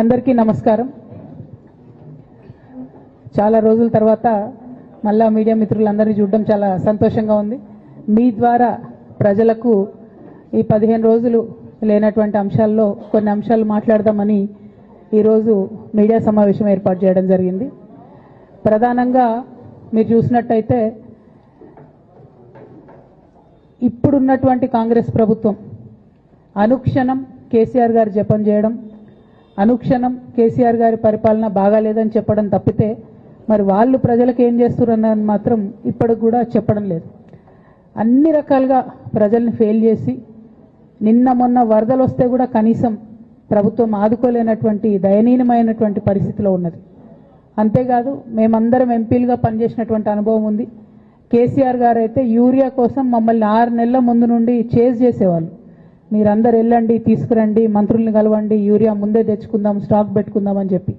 అందరికీ నమస్కారం. చాలా రోజుల తర్వాత మళ్ళా మీడియా మిత్రులందరినీ చూడడం చాలా సంతోషంగా ఉంది. మీ ద్వారా ప్రజలకు ఈ 15 రోజులు లేనటువంటి అంశాల్లో కొన్ని అంశాలు మాట్లాడదామని ఈరోజు మీడియా సమావేశం ఏర్పాటు చేయడం జరిగింది. ప్రధానంగా మీరు చూసినట్టయితే ఇప్పుడున్నటువంటి కాంగ్రెస్ ప్రభుత్వం అనుక్షణం కేసీఆర్ గారు జపం చేయడం, అనుక్షణం కేసీఆర్ గారి పరిపాలన బాగాలేదని చెప్పడం తప్పితే మరి వాళ్ళు ప్రజలకు ఏం చేస్తున్నారని మాత్రం ఇప్పటికి కూడా చెప్పడం లేదు. అన్ని రకాలుగా ప్రజల్ని ఫెయిల్ చేసి నిన్న మొన్న వరదలు వస్తే కూడా కనీసం ప్రభుత్వం ఆదుకోలేనటువంటి దయనీయమైనటువంటి పరిస్థితిలో ఉన్నది. అంతేకాదు మేమందరం ఎంపీలుగా పనిచేసినటువంటి అనుభవం ఉంది. కేసీఆర్ గారు అయితే యూరియా కోసం మమ్మల్ని 6 నెలల ముందు నుండి చేజ్ చేసేవాళ్ళు. మీరందరూ వెళ్ళండి, తీసుకురండి, మంత్రుల్ని కలవండి, యూరియా ముందే తెచ్చుకుందాం, స్టాక్ పెట్టుకుందాం అని చెప్పి.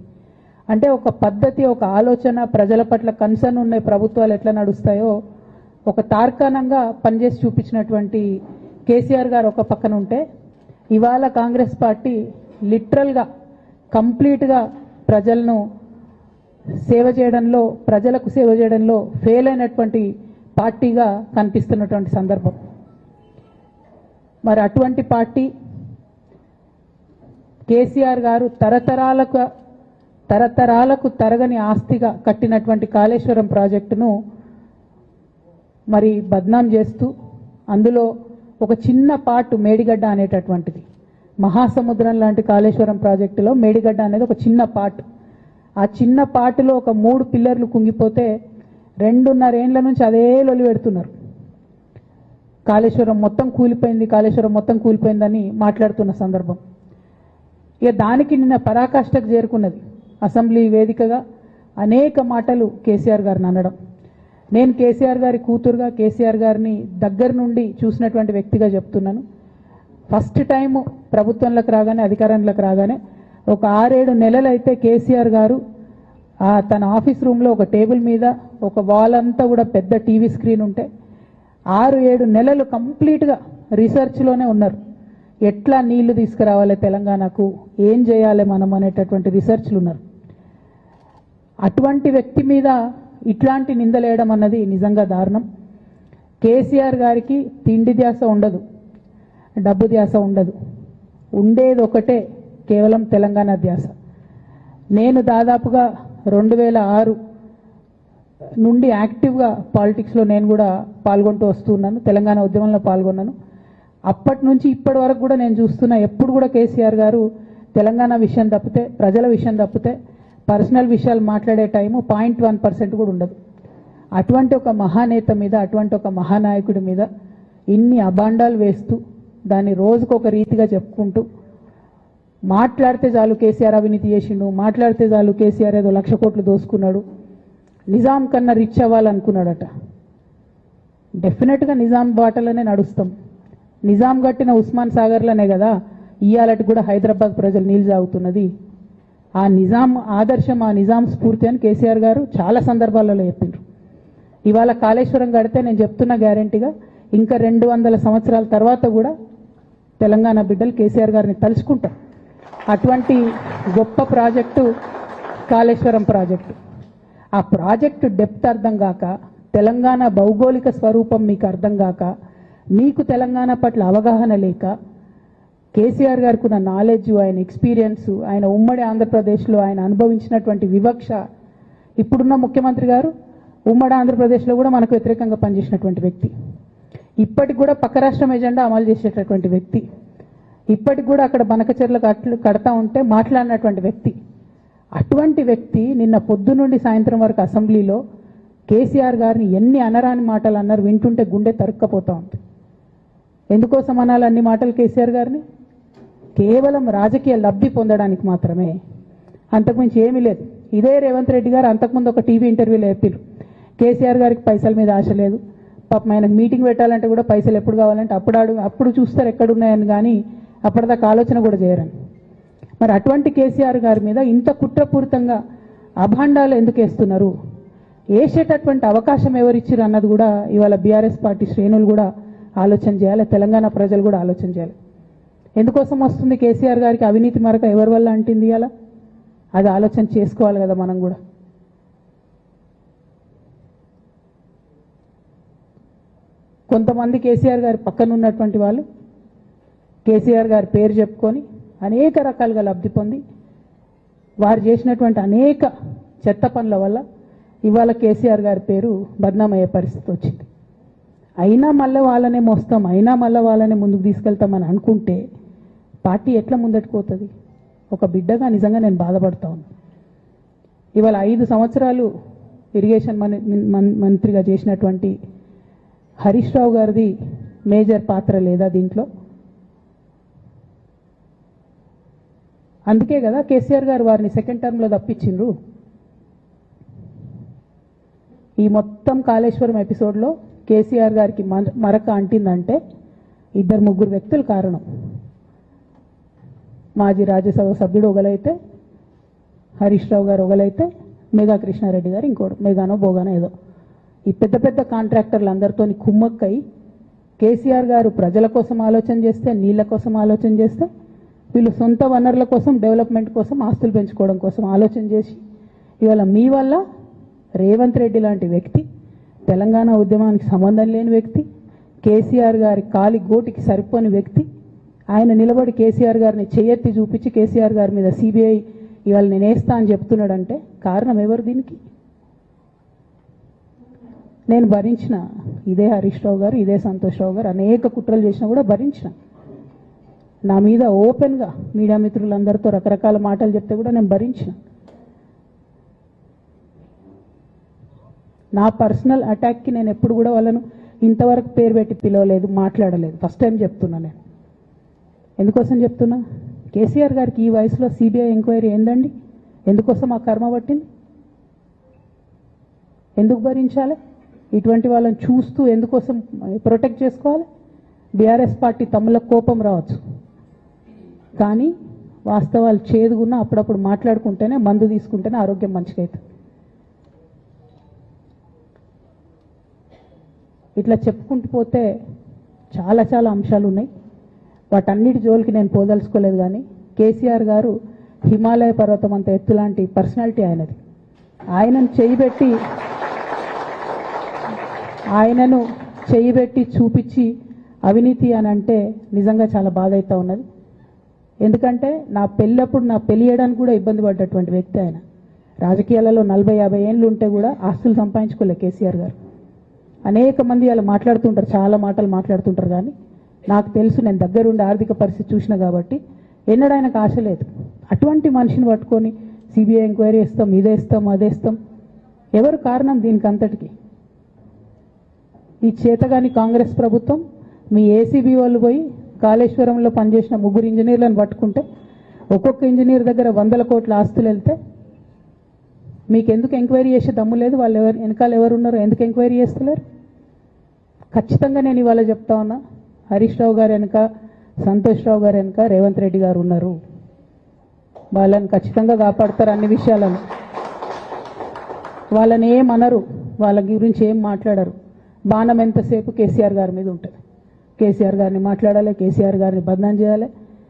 అంటే ఒక పద్ధతి, ఒక ఆలోచన, ప్రజల పట్ల కన్సర్న్ ఉన్న ప్రభుత్వాలు ఎట్లా నడుస్తాయో ఒక తార్కాణంగా పనిచేసి చూపించినటువంటి కేసీఆర్ గారు ఒక పక్కన ఉంటే, ఇవాళ కాంగ్రెస్ పార్టీ లిటరల్గా కంప్లీట్గా ప్రజలను సేవ చేయడంలో, ప్రజలకు సేవ చేయడంలో ఫెయిల్ అయినటువంటి పార్టీగా కనిపిస్తున్నటువంటి సందర్భం. మరి అటువంటి పార్టీ కేసీఆర్ గారు తరతరాలకు తరగని ఆస్తిగా కట్టినటువంటి కాళేశ్వరం ప్రాజెక్టును మరి బద్నాం చేస్తూ, అందులో ఒక చిన్న పార్ట్ మేడిగడ్డ అనేటటువంటిది, మహాసముద్రం లాంటి కాళేశ్వరం ప్రాజెక్టులో మేడిగడ్డ అనేది ఒక చిన్న పార్ట్. ఆ చిన్న పార్టులో ఒక 3 పిల్లర్లు కుంగిపోతే 2.5 ఏండ్ల నుంచి అదే లొలి పెడుతున్నారు. కాళేశ్వరం మొత్తం కూలిపోయింది, కాళేశ్వరం మొత్తం కూలిపోయిందని మాట్లాడుతున్న సందర్భం. ఇక దానికి నిన్న పరాకాష్ఠకు చేరుకున్నది. అసెంబ్లీ వేదికగా అనేక మాటలు కేసీఆర్ గారిని అనడం. నేను కేసీఆర్ గారి కూతురుగా, కేసీఆర్ గారిని దగ్గర నుండి చూసినటువంటి వ్యక్తిగా చెప్తున్నాను. ఫస్ట్ టైం ప్రభుత్వంలోకి రాగానే, అధికారంలోకి రాగానే ఒక 6-7 నెలలు అయితే కేసీఆర్ గారు తన ఆఫీస్ రూమ్లో ఒక టేబుల్ మీద ఒక వాల్ అంతా కూడా పెద్ద టీవీ స్క్రీన్ ఉంటే 6-7 నెలలు కంప్లీట్గా రీసెర్చ్లోనే ఉన్నారు. ఎట్లా నీళ్లు తీసుకురావాలి తెలంగాణకు, ఏం చేయాలి మనం అనేటటువంటి రీసెర్చ్లు ఉన్నారు. అటువంటి వ్యక్తి మీద ఇట్లాంటి నిందలేయడం అన్నది నిజంగా దారుణం. కేసీఆర్ గారికి తిండి ధ్యాస ఉండదు, డబ్బు ధ్యాస ఉండదు, ఉండేది ఒకటే, కేవలం తెలంగాణ ధ్యాస. నేను దాదాపుగా 2006 నుండి యాక్టివ్గా పాలిటిక్స్లో నేను కూడా పాల్గొంటూ వస్తున్నాను, తెలంగాణ ఉద్యమంలో పాల్గొన్నాను. అప్పటి నుంచి ఇప్పటి వరకు కూడా నేను చూస్తున్నా, ఎప్పుడు కూడా కేసీఆర్ గారు తెలంగాణ విషయం తప్పితే, ప్రజల విషయం తప్పితే పర్సనల్ విషయాలు మాట్లాడే టైము 0.1% కూడా ఉండదు. అటువంటి ఒక మహానేత మీద, అటువంటి ఒక మహానాయకుడి మీద ఇన్ని అబాండాలు వేస్తూ, దాన్ని రోజుకొక రీతిగా చెప్పుకుంటూ, మాట్లాడితే చాలు కేసీఆర్ అవినీతి చేసిండు, మాట్లాడితే చాలు కేసీఆర్ ఏదో 1,00,000 కోట్లు దోసుకున్నాడు, నిజాం కన్నా రిచ్ అవ్వాలనుకున్నాడట. డెఫినెట్గా నిజాం బాటలోనే నడుస్తాం. నిజాం కట్టిన ఉస్మాన్ సాగర్లోనే కదా ఇయ్యాలటి కూడా హైదరాబాద్ ప్రజలు నీళ్ళు తాగుతున్నది. ఆ నిజాం ఆదర్శం, ఆ నిజాం స్ఫూర్తి అని కేసీఆర్ గారు చాలా సందర్భాలలో చెప్పిండ్రు. ఇవాళ కాళేశ్వరం కడితే నేను చెప్తున్నా గ్యారంటీగా ఇంకా 200 సంవత్సరాల తర్వాత కూడా తెలంగాణ బిడ్డలు కేసీఆర్ గారిని తలుచుకుంటారు. అటువంటి గొప్ప ప్రాజెక్టు కాళేశ్వరం ప్రాజెక్టు. ఆ ప్రాజెక్టు డెప్త్ అర్థం కాక, తెలంగాణ భౌగోళిక స్వరూపం మీకు అర్థం కాక, మీకు తెలంగాణ పట్ల అవగాహన లేక, కేసీఆర్ గారికి ఉన్న నాలెడ్జ్, ఆయన ఎక్స్పీరియన్స్, ఆయన ఉమ్మడి ఆంధ్రప్రదేశ్లో ఆయన అనుభవించినటువంటి వివక్ష, ఇప్పుడున్న ముఖ్యమంత్రి గారు ఉమ్మడి ఆంధ్రప్రదేశ్లో కూడా మనకు వ్యతిరేకంగా పనిచేసినటువంటి వ్యక్తి, ఇప్పటికి కూడా పక్క రాష్ట్రం ఎజెండా అమలు చేసేటటువంటి వ్యక్తి, ఇప్పటికి కూడా అక్కడ బనకచెర్ల కడతా ఉంటే మాట్లాడినటువంటి వ్యక్తి. అటువంటి వ్యక్తి నిన్న పొద్దు నుండి సాయంత్రం వరకు అసెంబ్లీలో కేసీఆర్ గారిని ఎన్ని అనరాని మాటలు అన్నారు, వింటుంటే గుండె తరుక్కపోతా ఉంది. ఎందుకోసం అనాలి అన్ని మాటలు కేసీఆర్ గారిని? కేవలం రాజకీయ లబ్ధి పొందడానికి మాత్రమే, అంతకుమించి ఏమీ లేదు. ఇదే రేవంత్ రెడ్డి గారు అంతకుముందు ఒక టీవీ ఇంటర్వ్యూలో చెప్పారు, కేసీఆర్ గారికి పైసల మీద ఆశ లేదు, పాపం ఆయనకు మీటింగ్ పెట్టాలంటే కూడా పైసలు ఎప్పుడు కావాలంటే అప్పుడు చూస్తారు ఎక్కడున్నాయని, కానీ అప్పటిదాకా ఆలోచన కూడా చేయరని. మరి అటువంటి కేసీఆర్ గారి మీద ఇంత కుట్రపూరితంగా అభాండాలు ఎందుకు వేస్తున్నారు? వేసేటటువంటి అవకాశం ఎవరిచ్చారు అన్నది కూడా ఇవాళ బీఆర్ఎస్ పార్టీ శ్రేణులు కూడా ఆలోచన చేయాలి, తెలంగాణ ప్రజలు కూడా ఆలోచన చేయాలి. ఎందుకోసం వస్తుంది కేసీఆర్ గారికి అవినీతి మరక ఎవరి వల్ల అంటింది అలా? అది ఆలోచన చేసుకోవాలి కదా మనం కూడా. కొంతమంది కేసీఆర్ గారి పక్కన ఉన్నటువంటి వాళ్ళు కేసీఆర్ గారి పేరు చెప్పుకొని అనేక రకాలుగా లబ్ధి పొంది వారు చేసినటువంటి అనేక చెత్త పనుల వల్ల ఇవాళ కేసీఆర్ గారి పేరు బద్నామయ్యే పరిస్థితి వచ్చింది. అయినా మళ్ళీ వాళ్ళనే మోస్తాం, అయినా మళ్ళీ వాళ్ళనే ముందుకు తీసుకెళ్తామని అనుకుంటే పార్టీ ఎట్లా ముందట్టుకుపోతుంది? ఒక బిడ్డగా నిజంగా నేను బాధపడతా ఉన్నాను. ఇవాళ 5 సంవత్సరాలు ఇరిగేషన్ మంత్రిగా చేసినటువంటి హరీష్ రావు గారిది మేజర్ పాత్ర లేదా దీంట్లో? అందుకే కదా కేసీఆర్ గారు వారిని సెకండ్ టర్మ్లో తప్పించిండ్రు. ఈ మొత్తం కాళేశ్వరం ఎపిసోడ్లో కేసీఆర్ గారికి మరక అంటిందంటే 2-3 వ్యక్తులు కారణం. మాజీ రాజ్యసభ సభ్యుడు ఒకలైతే, హరీష్ రావు గారు ఒకలైతే, మేఘా కృష్ణారెడ్డి గారు ఇంకోడు, మేఘానో బోగానో ఏదో. ఈ పెద్ద పెద్ద కాంట్రాక్టర్లు అందరితో కుమ్మక్కై కేసీఆర్ గారు ప్రజల కోసం ఆలోచన చేస్తే, నీళ్ల కోసం ఆలోచన చేస్తే, వీళ్ళు సొంత వనరుల కోసం, డెవలప్మెంట్ కోసం, ఆస్తులు పెంచుకోవడం కోసం ఆలోచన చేసి ఇవాళ మీ వల్ల రేవంత్ రెడ్డి లాంటి వ్యక్తి, తెలంగాణ ఉద్యమానికి సంబంధం లేని వ్యక్తి, కేసీఆర్ గారి కాలి గోటికి సరిపోని వ్యక్తి, ఆయన నిలబడి కేసీఆర్ గారిని చెయ్యెత్తి చూపించి కేసీఆర్ గారి మీద సిబిఐ ఇవాళ నేను వేస్తా అని చెప్తున్నాడంటే కారణం ఎవరు దీనికి? నేను భరించిన, ఇదే హరీష్ రావు గారు, ఇదే సంతోష్ రావు గారు అనేక కుట్రలు చేసినా కూడా భరించిన. నా మీద ఓపెన్గా మీడియా మిత్రులందరితో రకరకాల మాటలు చెప్తే కూడా నేను భరించిన. నా పర్సనల్ అటాక్కి నేను ఎప్పుడు కూడా వాళ్ళను ఇంతవరకు పేరు పెట్టి పిలవలేదు, మాట్లాడలేదు. ఫస్ట్ టైం చెప్తున్నా నేను. ఎందుకోసం చెప్తున్నా? కేసీఆర్ గారికి ఈ వయసులో సిబిఐ ఎంక్వైరీ ఏందండి? ఎందుకోసం ఆ కర్మ పట్టింది? ఎందుకు భరించాలి? ఇటువంటి వాళ్ళని చూస్తూ ఎందుకోసం ప్రొటెక్ట్ చేసుకోవాలి? బీఆర్ఎస్ పార్టీ తమ్ముల కోపం రావచ్చు, కానీ వాస్తవాలు చేదుగున్నా అప్పుడప్పుడు మాట్లాడుకుంటేనే, మందు తీసుకుంటేనే ఆరోగ్యం మంచిగా అవుతుంది. ఇట్లా చెప్పుకుంటూ పోతే చాలా చాలా అంశాలు ఉన్నాయి. వాటన్నిటి జోలికి నేను పోదలుచుకోలేదు. కానీ కేసీఆర్ గారు హిమాలయ పర్వతం అంత ఎత్తు లాంటి పర్సనాలిటీ ఆయనది. ఆయనను చేయబెట్టి చూపించి అవినీతి అని అంటే నిజంగా చాలా బాధ అవుతా ఉన్నది. ఎందుకంటే నా పెళ్ళప్పుడు నా పెళ్లి చేయడానికి కూడా ఇబ్బంది పడ్డటువంటి వ్యక్తి ఆయన. రాజకీయాలలో 40-50 ఏళ్ళు ఉంటే కూడా ఆస్తులు సంపాదించుకోలే కేసీఆర్ గారు. అనేక మంది అలా మాట్లాడుతుంటారు, చాలా మాటలు మాట్లాడుతుంటారు. కానీ నాకు తెలుసు, నేను దగ్గరుండి ఆర్థిక పరిస్థితి చూసినా కాబట్టి ఎన్నడూ ఆయనకు ఆశ లేదు. అటువంటి మనిషిని పట్టుకొని సిబిఐ ఎంక్వైరీ ఇస్తాం, ఇదేస్తాం, అదేస్తాం. ఎవరు కారణం దీనికి అంతటికి? ఈ చేతగాని కాంగ్రెస్ ప్రభుత్వం మీ ఏసీబీ వాళ్ళు పోయి కాళేశ్వరంలో పనిచేసిన 3 ఇంజనీర్లను పట్టుకుంటే ఒక్కొక్క ఇంజనీర్ దగ్గర 100 కోట్ల ఆస్తులు వెళ్తే మీకు ఎందుకు ఎంక్వైరీ చేసే దమ్ము లేదు? వాళ్ళు వెనకాల ఎవరున్నారో ఎందుకు ఎంక్వైరీ చేస్తలేరు? ఖచ్చితంగా నేను ఇవాళ చెప్తా ఉన్నా, హరీష్ రావు గారు వెనక, సంతోష్ రావు గారు వెనక రేవంత్ రెడ్డి గారు ఉన్నారు. వాళ్ళని ఖచ్చితంగా కాపాడతారు అన్ని విషయాలను. వాళ్ళని ఏమనరు, వాళ్ళ గురించి ఏం మాట్లాడరు. బాణం ఎంతసేపు కేసీఆర్ గారి మీద ఉంటుంది. కేసీఆర్ గారిని మాట్లాడాలి, కేసీఆర్ గారిని బదనాం చేయాలి.